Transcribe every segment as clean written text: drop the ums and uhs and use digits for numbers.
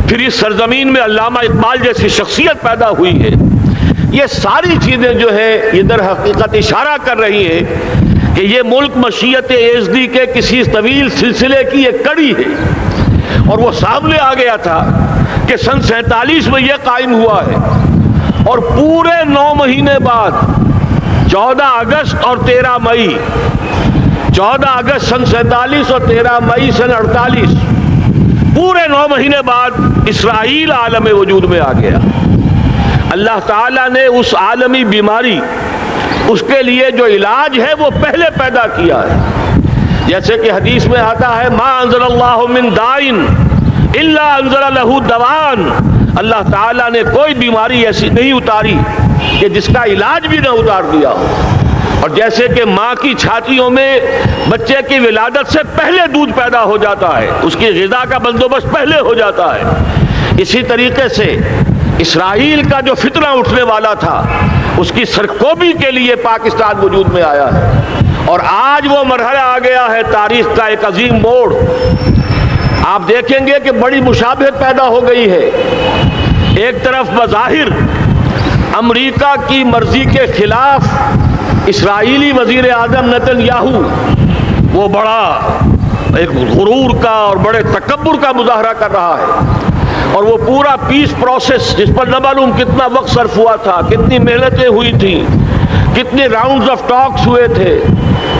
پھر اس سرزمین میں علامہ اقبال جیسی شخصیت پیدا ہوئی ہے. یہ ساری چیزیں جو ہے یہ در حقیقت اشارہ کر رہی ہے کہ یہ ملک مشیت ایزدی کے کسی طویل سلسلے کی ایک کڑی ہے. اور وہ سامنے آ گیا تھا کہ سن 47 میں یہ قائم ہوا ہے، اور پورے 9 مہینے بعد 14 اگست اور 13 مئی، 14 اگست سن 47 اور 13 مئی سن 48، پورے 9 مہینے بعد اسرائیل عالم وجود میں آ گیا. اللہ تعالیٰ نے اس عالمی بیماری، اس کے لیے جو علاج ہے وہ پہلے پیدا کیا ہے. جیسے کہ حدیث میں آتا ہے ما انزل اللہ من دائن الا انزل لہ دوان، اللہ تعالیٰ نے کوئی بیماری ایسی نہیں اتاری کہ جس کا علاج بھی نہ اتار دیا ہو. اور جیسے کہ ماں کی چھاتیوں میں بچے کی ولادت سے پہلے دودھ پیدا ہو جاتا ہے، اس کی غذا کا بندوبست پہلے ہو جاتا ہے، اسی طریقے سے اسرائیل کا جو فتنہ اٹھنے والا تھا اس کی سرکوبی کے لیے پاکستان وجود میں آیا ہے. اور آج وہ مرحلہ آ گیا ہے تاریخ کا ایک عظیم موڑ. آپ دیکھیں گے کہ بڑی مشابہت پیدا ہو گئی ہے. ایک طرف بظاہر امریکہ کی مرضی کے خلاف اسرائیلی وزیر اعظم نتن یاہو وہ بڑا ایک غرور کا اور بڑے تکبر کا مظاہرہ کر رہا ہے، اور وہ پورا پیس پروسیس جس پر نہ معلوم کتنا وقت صرف ہوا تھا، کتنی محنتیں ہوئی تھیں، کتنے راؤنڈز آف ٹاکس ہوئے تھے،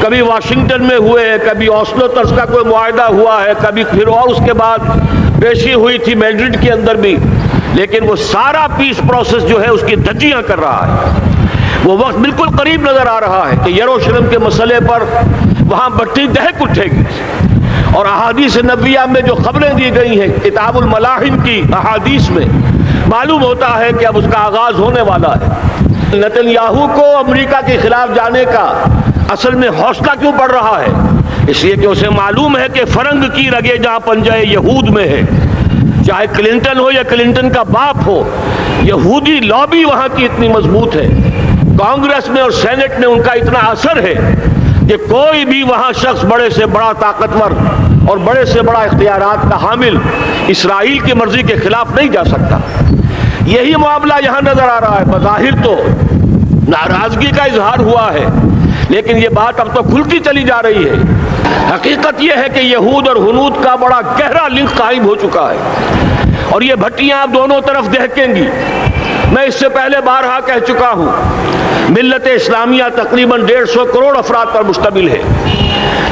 کبھی واشنگٹن میں ہوئے، کبھی اوسلو طرز کا کوئی معاہدہ ہوا ہے، کبھی پھر اور اس کے بعد پیشی ہوئی تھی میڈرڈ کے اندر بھی، لیکن وہ سارا پیس پروسیس جو ہے اس کی دھجیاں کر رہا ہے. وہ وقت بالکل قریب نظر آ رہا ہے کہ یروشلم کے مسئلے پر وہاں بٹی دہک اٹھے گی. اور احادیث نبویہ میں جو خبریں دی گئی ہیں کتاب الملاحم کی احادیث میں معلوم ہوتا ہے کہ اب اس کا آغاز ہونے والا ہے. نتن یاہو کو امریکہ کے خلاف جانے کا اصل میں حوصلہ کیوں پڑ رہا ہے؟ اس لیے کہ اسے معلوم ہے کہ فرنگ کی رگیں جہاں پنجہ یہود میں ہے، چاہے کلنٹن ہو یا کلنٹن کا باپ ہو، یہودی لابی وہاں کی اتنی مضبوط ہے، کانگریس میں اور سینٹ میں ان کا اتنا اثر ہے کہ کوئی بھی وہاں شخص بڑے سے بڑا طاقتور اور بڑے سے بڑا اختیارات کا حامل اسرائیل کی مرضی کے خلاف نہیں جا سکتا. یہی معاملہ یہاں نظر آ رہا ہے. بظاہر تو ناراضگی کا اظہار ہوا ہے، لیکن یہ بات اب تو کھلتی چلی جا رہی ہے. حقیقت یہ ہے کہ یہود اور ہنود کا بڑا گہرا لنک قائم ہو چکا ہے، اور یہ بھٹیاں اب دونوں طرف دہکیں گی. میں اس سے پہلے بارہا کہہ چکا ہوں ملت اسلامیہ تقریباً 150 کروڑ افراد پر مشتمل ہے،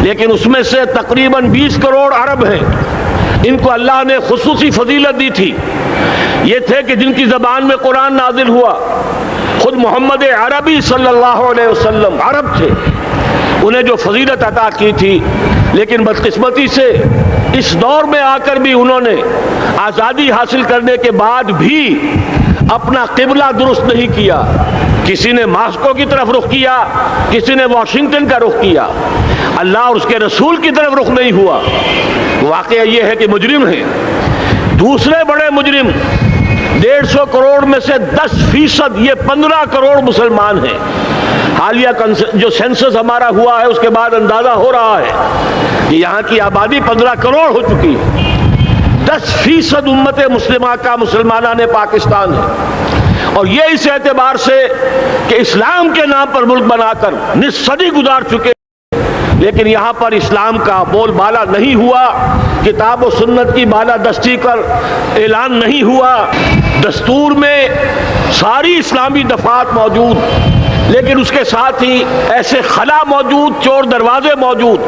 لیکن اس میں سے تقریباً 20 کروڑ عرب ہیں. ان کو اللہ نے خصوصی فضیلت دی تھی. یہ تھے کہ جن کی زبان میں قرآن نازل ہوا. خود محمد عربی صلی اللہ علیہ وسلم عرب تھے، انہیں جو فضیلت عطا کی تھی، لیکن بدقسمتی سے اس دور میں آ کر بھی انہوں نے آزادی حاصل کرنے کے بعد بھی اپنا قبلہ درست نہیں کیا. کسی نے ماسکو کی طرف رخ کیا، کسی نے واشنگٹن کا رخ کیا، اللہ اور اس کے رسول کی طرف رخ نہیں ہوا. واقعہ یہ ہے کہ مجرم ہیں. دوسرے بڑے مجرم 150 کروڑ میں سے 10% یہ 15 کروڑ مسلمان ہیں. حالیہ جو سینسس ہمارا ہوا ہے اس کے بعد اندازہ ہو رہا ہے کہ یہاں کی آبادی 15 کروڑ ہو چکی ہے. 10% امت مسلمہ کا مسلمانان پاکستان ہے، اور یہ اس اعتبار سے کہ اسلام کے نام پر ملک بنا کر نصف صدی گزار چکے، لیکن یہاں پر اسلام کا بول بالا نہیں ہوا، کتاب و سنت کی بالا دستی کر اعلان نہیں ہوا. دستور میں ساری اسلامی دفعات موجود، لیکن اس کے ساتھ ہی ایسے خلا موجود، چور دروازے موجود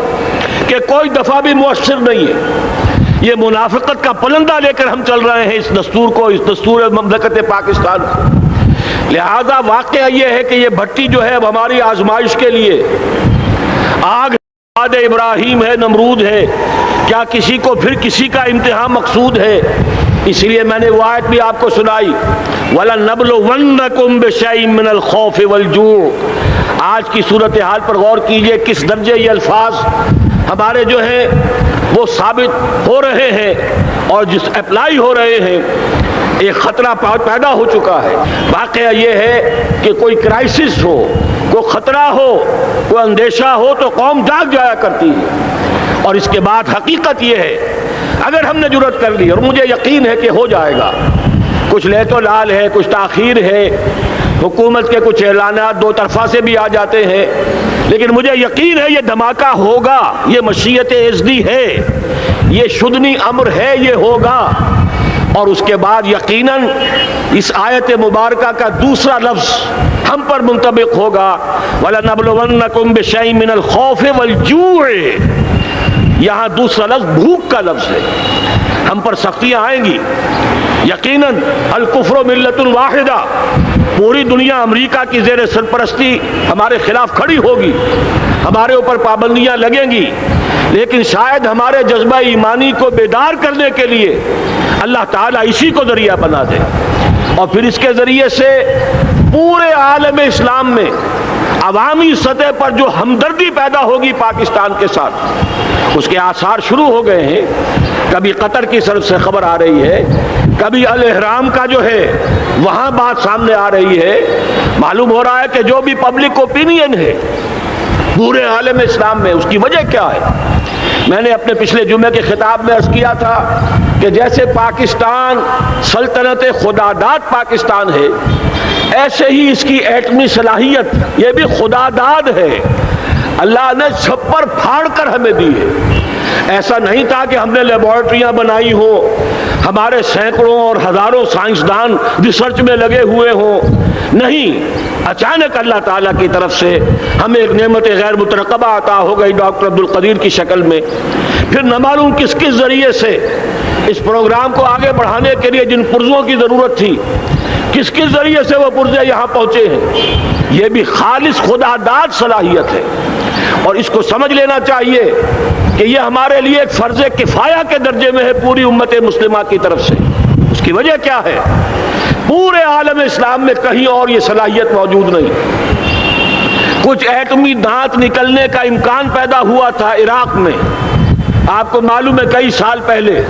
کہ کوئی دفعہ بھی مؤثر نہیں ہے. یہ منافقت کا پلندہ لے کر ہم چل رہے ہیں اس دستور کو، اس دستور مملکت پاکستان کو. لہذا واقعہ یہ ہے کہ یہ بھٹی جو ہے اب ہماری آزمائش کے لیے آگ بعد ابراہیم ہے، نمرود ہے. کیا کسی کو پھر کسی کا امتحان مقصود ہے؟ اس لیے میں نے وہ آیت بھی آپ کو سنائی وَلَنَبْلُوَنَّكُمْ بِشَيْءٍ مِّنَ الْخَوْفِ وَالْجُوعِ. آج کی صورتحال پر غور کیجئے، کس درجے یہ الفاظ ہمارے جو ہیں وہ ثابت ہو رہے ہیں اور جس اپلائی ہو رہے ہیں. ایک خطرہ پیدا ہو چکا ہے. واقعہ یہ ہے کہ کوئی کرائسس ہو، کوئی خطرہ ہو، کوئی اندیشہ ہو تو قوم جاگ جایا کرتی ہے. اور اس کے بعد حقیقت یہ ہے اگر ہم نے جرأت کر لی، اور مجھے یقین ہے کہ ہو جائے گا، کچھ لیت و لال ہے، کچھ تاخیر ہے، حکومت کے کچھ اعلانات دو طرفہ سے بھی آ جاتے ہیں، لیکن مجھے یقین ہے یہ دھماکہ ہوگا، یہ مشیت اعزدی ہے، یہ شدنی امر ہے، یہ ہوگا۔ اور اس کے بعد یقیناً اس آیت مبارکہ کا دوسرا لفظ ہم پر منطبق ہوگا، وَلَنَبْلُوَنَّكُمْ بِشَيْءٍ مِّنَ الْخَوْفِ وَالْجُوعِ۔ یہاں دوسرا لفظ بھوک کا لفظ ہے، ہم پر سختیاں آئیں گی یقیناً۔ الکفر ملت واحدہ، پوری دنیا امریکہ کی زیر سرپرستی ہمارے خلاف کھڑی ہوگی، ہمارے اوپر پابندیاں لگیں گی، لیکن شاید ہمارے جذبہ ایمانی کو بیدار کرنے کے لیے اللہ تعالیٰ اسی کو ذریعہ بنا دے، اور پھر اس کے ذریعے سے پورے عالم اسلام میں عوامی سطح پر جو ہمدردی پیدا ہوگی پاکستان کے ساتھ، اس کے آثار شروع ہو گئے ہیں۔ کبھی قطر کی طرف سے خبر آ رہی ہے، کبھی الاحرام کا جو ہے وہاں بات سامنے آ رہی ہے۔ معلوم ہو رہا ہے کہ جو بھی پبلک اوپینین ہے پورے عالم اسلام میں، اس کی وجہ کیا ہے؟ میں نے اپنے پچھلے جمعے کے خطاب میں عرض کیا تھا کہ جیسے پاکستان سلطنت خداداد پاکستان ہے، ایسے ہی اس کی ایٹمی صلاحیت یہ بھی خداداد ہے، اللہ نے چھپر پھاڑ کر ہمیں دی ہے۔ ایسا نہیں تھا کہ ہم نے لیبارٹریاں بنائی ہوں، ہمارے سینکڑوں اور ہزاروں سائنسدان ریسرچ میں لگے ہوئے ہوں، نہیں، اچانک اللہ تعالیٰ کی طرف سے ہمیں ایک نعمت غیر مترقبہ عطا ہو گئی ڈاکٹر عبدالقدیر کی شکل میں۔ پھر نہ معلوم کس کس ذریعے سے اس پروگرام کو آگے بڑھانے کے لیے جن پرزوں کی ضرورت تھی، کس کس ذریعے سے وہ پرزے یہاں پہنچے ہیں، یہ بھی خالص خداداد صلاحیت ہے، اور اس کو سمجھ لینا چاہیے کہ یہ ہمارے لیے ایک فرض کفایہ کے درجے میں ہے پوری امت مسلمہ کی طرف سے۔ اس کی وجہ کیا ہے؟ پورے عالم اسلام میں کہیں اور یہ صلاحیت موجود نہیں۔ کچھ ایٹمی دانت نکلنے کا امکان پیدا ہوا تھا عراق میں، آپ کو معلوم ہے کئی سال پہلے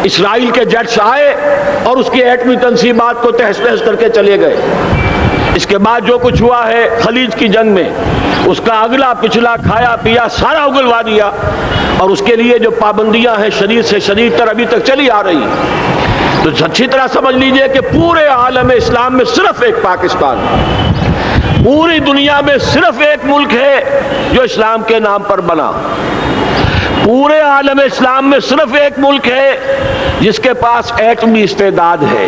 اسرائیل کے جیٹس آئے اور اس کی ایٹمی تنصیبات کو تہس نہس کر کے چلے گئے۔ اس کے بعد جو کچھ ہوا ہے خلیج کی جنگ میں، اس کا اگلا پچھلا کھایا پیا سارا اگلوا دیا، اور اس کے لیے جو پابندیاں ہیں شدید سے شدید تر ابھی تک چلی آ رہی ہیں۔ تو اچھی طرح سمجھ لیجئے کہ پورے عالم اسلام میں صرف ایک پاکستان ہے، پوری دنیا میں صرف ایک ملک ہے جو اسلام کے نام پر بنا، پورے عالم اسلام میں صرف ایک ملک ہے جس کے پاس ایٹمی استعداد ہے۔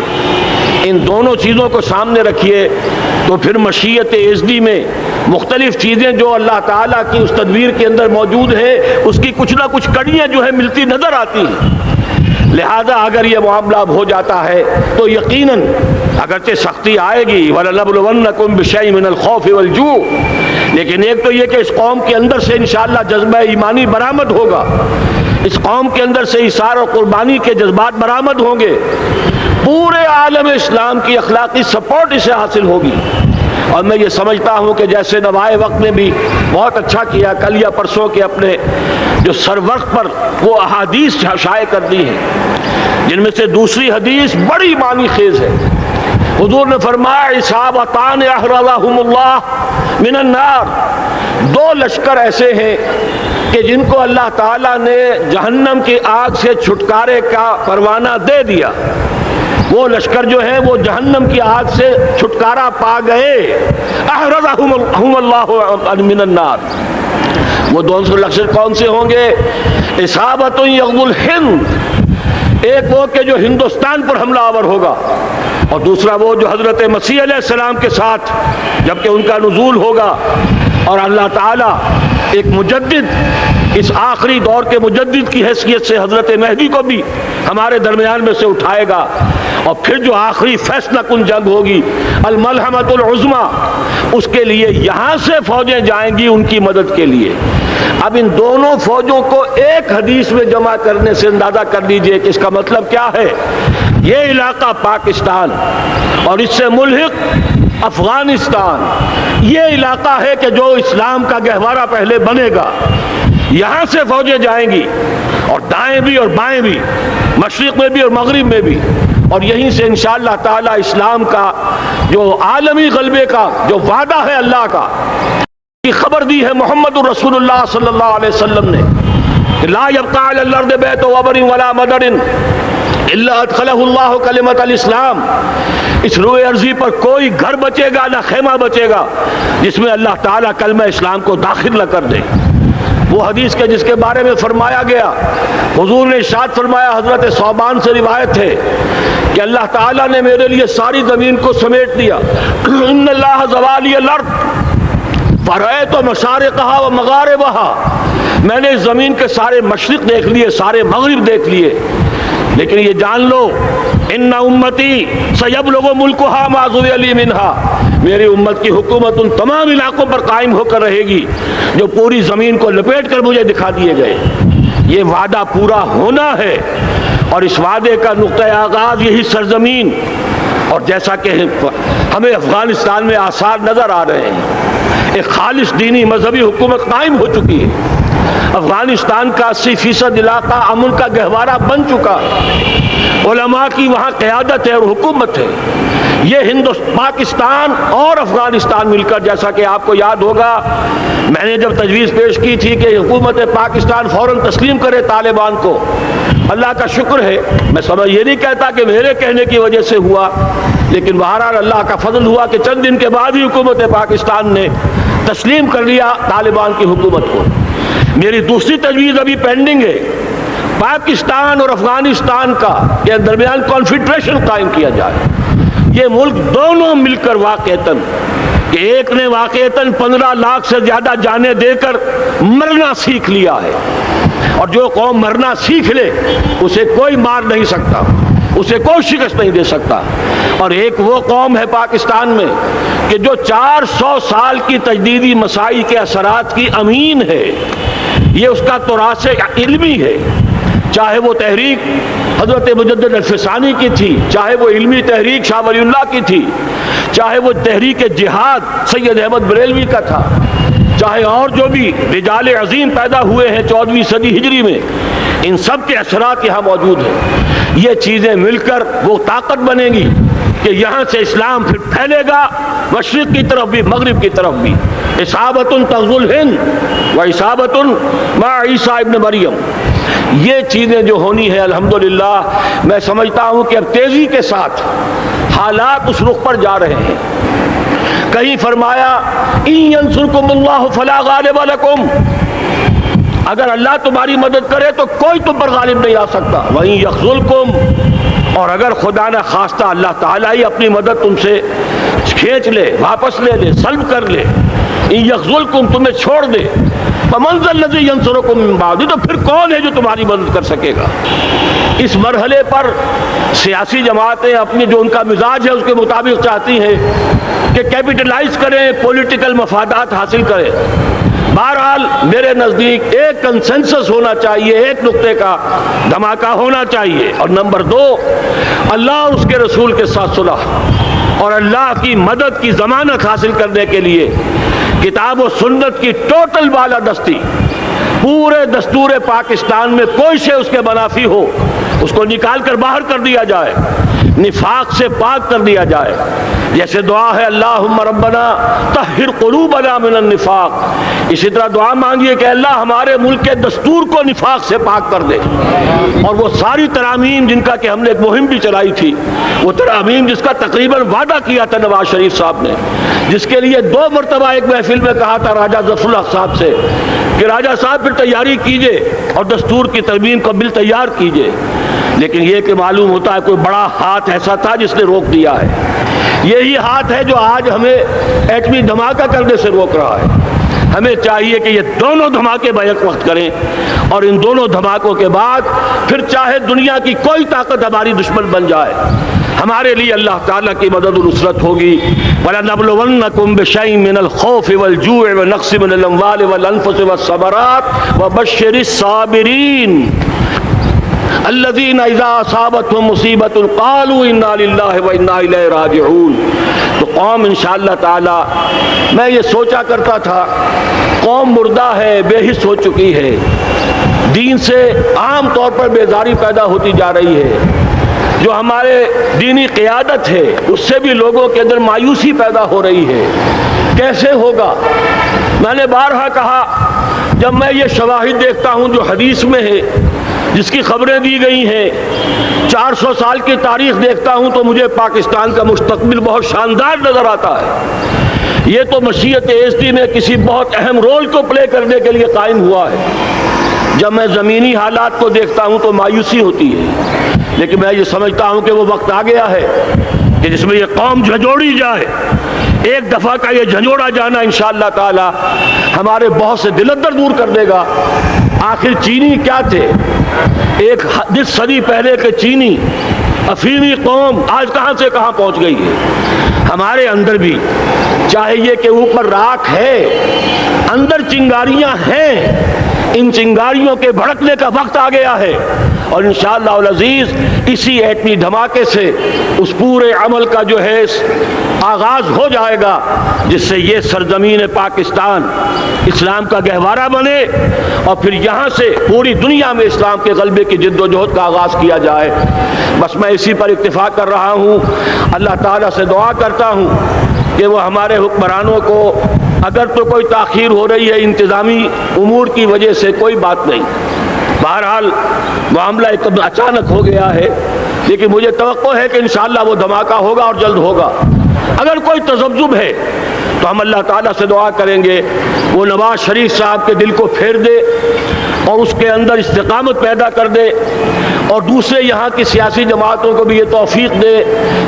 ان دونوں چیزوں کو سامنے رکھیے تو پھر مشیت اعزدی میں مختلف چیزیں جو اللہ تعالیٰ کی اس تدبیر کے اندر موجود ہیں، اس کی کچھ نہ کچھ کڑیاں جو ہے ملتی نظر آتی ہیں۔ لہذا اگر یہ معاملہ ہو جاتا ہے تو یقیناً اگرچہ سختی آئے گی، وَلَنَبْلُوَنَّكُمْ بِشَيْءٍ مِّنَ الْخَوْفِ وَالْجُوعِ، لیکن ایک تو یہ کہ اس قوم کے اندر سے انشاءاللہ جذبہ ایمانی برآمد ہوگا، اس قوم کے اندر سے ایثار اور قربانی کے جذبات برآمد ہوں گے، پورے عالم اسلام کی اخلاقی سپورٹ اسے حاصل ہوگی۔ اور میں یہ سمجھتا ہوں کہ جیسے نوائے وقت نے بھی بہت اچھا کیا، کل یا پرسوں کے اپنے جو سر وقت پر وہ احادیث شائع کر دی ہیں، جن میں سے دوسری حدیث بڑی معنی خیز ہے۔ حضور نے فرمایا اصابتان احرزہم اللہ من النار، دو لشکر ایسے ہیں کہ جن کو اللہ تعالیٰ نے جہنم کی آگ سے چھٹکارے کا پروانہ دے دیا، وہ لشکر جو ہیں وہ جہنم کی آگ سے چھٹکارا پا گئے، احرزہم اللہ من النار۔ وہ دوسرے لشکر کون سے ہوں گے؟ اصابت یغزو الہند، ایک وہ کہ جو ہندوستان پر حملہ آور ہوگا، اور دوسرا وہ جو حضرت مسیح علیہ السلام کے ساتھ جبکہ ان کا نزول ہوگا، اور اللہ تعالیٰ ایک مجدد، اس آخری دور کے مجدد کی حیثیت سے حضرت مہدی کو بھی ہمارے درمیان میں سے اٹھائے گا، اور پھر جو آخری فیصلہ کن جنگ ہوگی الملحمۃ العظمیٰ، اس کے لیے یہاں سے فوجیں جائیں گی ان کی مدد کے لیے۔ اب ان دونوں فوجوں کو ایک حدیث میں جمع کرنے سے اندازہ کر لیجئے کہ اس کا مطلب کیا ہے۔ یہ علاقہ پاکستان اور اس سے ملحق افغانستان، یہ علاقہ ہے کہ جو اسلام کا گہوارہ پہلے بنے گا، یہاں سے فوجیں جائیں گی، اور دائیں بھی اور بائیں بھی، مشرق میں بھی اور مغرب میں بھی، اور یہیں سے انشاءاللہ تعالی اسلام کا جو عالمی غلبے کا جو وعدہ ہے اللہ کا، کی خبر دی ہے محمد رسول اللہ صلی اللہ علیہ وسلم نے، لا يبقى على الارض بیت وبر ولا مدر الا ادخلہ اللہ کلمۃ الاسلام، اس روئے ارضی پر کوئی گھر بچے گا نہ خیمہ بچے گا جس میں اللہ تعالیٰ کلمہ اسلام کو داخل نہ کر دے۔ وہ حدیث کے جس کے بارے میں فرمایا گیا، حضور نے ارشاد فرمایا، حضرت ثوبان سے روایت ہے کہ اللہ تعالیٰ نے میرے لیے ساری زمین کو سمیٹ دیا۔ ان اللہ زوالی الارض فرأیت مشارقها و مغاربها، میں نے اس زمین کے سارے مشرق دیکھ لیے، سارے مغرب دیکھ لیے، لیکن یہ جان لو ان امتی سیبلغ ملکها ما ذوی لی منها، میری امت کی حکومت ان تمام علاقوں پر قائم ہو کر رہے گی جو پوری زمین کو لپیٹ کر مجھے دکھا دیے گئے۔ یہ وعدہ پورا ہونا ہے، اور اس وعدے کا نقطہ آغاز یہی سرزمین، اور جیسا کہ ہمیں افغانستان میں آثار نظر آ رہے ہیں، ایک خالص دینی مذہبی حکومت قائم ہو چکی ہے۔ افغانستان کا 80% علاقہ امن کا گہوارہ بن چکا ہے، علماء کی وہاں قیادت ہے اور حکومت ہے۔ یہ پاکستان اور افغانستان مل کر، جیسا کہ آپ کو یاد ہوگا میں نے جب تجویز پیش کی تھی کہ حکومت پاکستان فوراً تسلیم کرے طالبان کو، اللہ کا شکر ہے، میں سمجھ یہ نہیں کہتا کہ میرے کہنے کی وجہ سے ہوا، لیکن بہرحال اللہ کا فضل ہوا کہ چند دن کے بعد ہی حکومت پاکستان نے تسلیم کر لیا طالبان کی حکومت کو۔ میری دوسری تجویز ابھی پینڈنگ ہے، پاکستان اور افغانستان کا کے درمیان کانفیڈریشن قائم کیا جائے۔ یہ ملک دونوں مل کر واقعتاً، کہ ایک نے واقعتاً 15 لاکھ سے زیادہ جانیں دے کر مرنا سیکھ لیا ہے، اور جو قوم مرنا سیکھ لے اسے کوئی مار نہیں سکتا، اسے کوئی شکست نہیں دے سکتا، اور ایک وہ قوم ہے پاکستان میں کہ جو 400 سال کی تجدیدی مسائی کے اثرات کی امین ہے، یہ اس کا تراث علمی ہے، چاہے وہ تحریک حضرت مجدد الفسانی کی تھی، چاہے وہ علمی تحریک شاہ ولی اللہ کی تھی، چاہے وہ تحریک جہاد سید احمد بریلوی کا تھا، چاہے اور جو بھی رجال عظیم پیدا ہوئے ہیں 14ویں صدی ہجری میں، ان سب کے اثرات یہاں موجود ہیں۔ یہ چیزیں مل کر وہ طاقت بنے گی کہ یہاں سے اسلام پھر پھیلے گا، مشرق کی طرف بھی مغرب کی طرف بھی۔ اصابۃ تغزو الہند و اصابۃ مع عیسیٰ ابن مریم، یہ چیزیں جو ہونی ہے الحمدللہ میں سمجھتا ہوں کہ اب تیزی کے ساتھ حالات اس رخ پر جا رہے ہیں۔ کہیں فرمایا ان ینصرکم اللہ فلا غالب لکم، اگر اللہ تمہاری مدد کرے تو کوئی تم پر غالب نہیں آ سکتا، وَإِن يَخْذُلْكُمْ، اور اگر خدا نہ خواستہ اللہ تعالیٰ ہی اپنی مدد تم سے کھینچ لے، واپس لے لے، سلب کر لے، ان یخذلکم، تمہیں چھوڑ دے، فمن ذا الذی ینصرکم من بعد، تو پھر کون ہے جو تمہاری مدد کر سکے گا۔ اس مرحلے پر سیاسی جماعتیں اپنی جو ان کا مزاج ہے اس کے مطابق چاہتی ہیں کہ کیپٹلائز کریں، پولیٹیکل مفادات حاصل کریں۔ بہرحال میرے نزدیک ایک کنسنسس ہونا چاہیے، ایک نقطے کا دھماکہ ہونا چاہیے، اور نمبر 2 اللہ اور اس کے رسول کے ساتھ صلح اور اللہ کی مدد کی ضمانت حاصل کرنے کے لیے کتاب و سنت کی ٹوٹل بالادستی، پورے دستور پاکستان میں کوئی شے اس کے منافی ہو اس کو نکال کر باہر کر دیا جائے، نفاق سے پاک کر دیا جائے۔ جیسے دعا ہے اللہم ربنا طہر قلوبنا من النفاق، اسی طرح دعا مانگیے کہ اللہ ہمارے ملک کے دستور کو نفاق سے پاک کر دے۔ اور وہ ساری ترامیم جن کا کہ ہم نے ایک مہم بھی چلائی تھی، وہ ترامیم جس کا تقریباً وعدہ کیا تھا نواز شریف صاحب نے، جس کے لیے 2 مرتبہ ایک محفل میں کہا تھا راجہ ظفر الحق صاحب سے کہ راجہ صاحب پھر تیاری کیجئے اور دستور کی ترمیم کو بل تیار کیجئے، لیکن یہ کہ معلوم ہوتا ہے کوئی بڑا ہاتھ ایسا تھا جس نے روک دیا ہے۔ یہی ہاتھ ہے جو آج ہمیں ایٹمی دھماکہ کرنے سے روک رہا ہے۔ ہمیں چاہیے کہ یہ دونوں دھماکے بیک وقت کریں، اور ان دونوں دھماکوں کے بعد پھر چاہے دنیا کی کوئی طاقت ہماری دشمن بن جائے، ہمارے لیے اللہ تعالیٰ کی مدد و نصرت ہوگی۔ وَلَنَبْلُوَنَّكُمْ بِشَيْءٍ مِّنَ الْخَوْفِ وَالْجُوعِ وَنَقْصٍ مِّنَ الْأَمْوَالِ وَالْأَنفُسِ وَالثَّمَرَاتِ وَبَشِّرِ الصَّابِرِينَ الذین اذا اصابتهم مصیبۃ قالوا انا للہ وانا الیہ راجعون۔ تو قوم انشاءاللہ تعالی، میں یہ سوچا کرتا تھا قوم مردہ ہے، بے حس ہو چکی ہے، دین سے عام طور پر بیزاری پیدا ہوتی جا رہی ہے، جو ہمارے دینی قیادت ہے اس سے بھی لوگوں کے اندر مایوسی پیدا ہو رہی ہے۔ کیسے ہوگا؟ میں نے بارہا کہا جب میں یہ شواہد دیکھتا ہوں جو حدیث میں ہے، جس کی خبریں دی گئی ہیں، 400 سال کی تاریخ دیکھتا ہوں، تو مجھے پاکستان کا مستقبل بہت شاندار نظر آتا ہے۔ یہ تو مشیت ایزدی میں کسی بہت اہم رول کو پلے کرنے کے لیے قائم ہوا ہے۔ جب میں زمینی حالات کو دیکھتا ہوں تو مایوسی ہوتی ہے، لیکن میں یہ سمجھتا ہوں کہ وہ وقت آ گیا ہے کہ جس میں یہ قوم جھنجھوڑی جائے۔ ایک دفعہ کا یہ جھنجھوڑا جانا انشاءاللہ تعالی ہمارے بہت سے دل اندر دور کر دے گا۔ آخر چینی کیا تھے؟ ایک صدی پہلے کے چینی افریقی قوم آج کہاں سے کہاں پہنچ گئی ہے۔ ہمارے اندر بھی چاہے یہ کہ اوپر راکھ ہے، اندر چنگاریاں ہیں، ان چنگاریوں کے بھڑکنے کا وقت آ گیا ہے، اور انشاءاللہ العزیز اسی ایٹمی دھماکے سے اس پورے عمل کا جو ہے آغاز ہو جائے گا، جس سے یہ سرزمین پاکستان اسلام کا گہوارہ بنے، اور پھر یہاں سے پوری دنیا میں اسلام کے غلبے کی جد و جہد کا آغاز کیا جائے۔ بس میں اسی پر اتفاق کر رہا ہوں۔ اللہ تعالیٰ سے دعا کرتا ہوں کہ وہ ہمارے حکمرانوں کو، اگر تو کوئی تاخیر ہو رہی ہے انتظامی امور کی وجہ سے، کوئی بات نہیں، بہرحال معاملہ ایک اچانک ہو گیا ہے، لیکن مجھے توقع ہے کہ انشاءاللہ وہ دھماکہ ہوگا اور جلد ہوگا۔ اگر کوئی تذبذب ہے تو ہم اللہ تعالیٰ سے دعا کریں گے وہ نواز شریف صاحب کے دل کو پھیر دے اور اس کے اندر استقامت پیدا کر دے، اور دوسرے یہاں کی سیاسی جماعتوں کو بھی یہ توفیق دے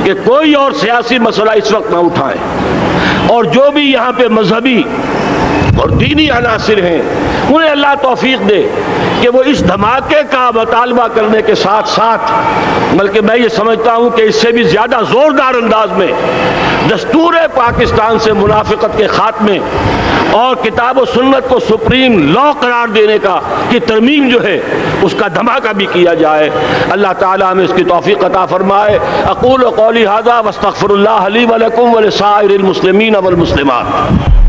کہ کوئی اور سیاسی مسئلہ اس وقت نہ اٹھائیں، اور جو بھی یہاں پہ مذہبی اور دینی عناصر ہیں انہیں اللہ توفیق دے کہ وہ اس دھماکے کا مطالبہ کرنے کے ساتھ ساتھ، بلکہ میں یہ سمجھتا ہوں کہ اس سے بھی زیادہ زوردار انداز میں دستور پاکستان سے منافقت کے خاتمے اور کتاب و سنت کو سپریم لا قرار دینے کی ترمیم جو ہے اس کا دھماکہ بھی کیا جائے۔ اللہ تعالیٰ ہمیں اس کی توفیق عطا فرمائے۔ اقول قولی ھذا واستغفر اللہ لی ولکم ولسائر المسلمین والمسلمات۔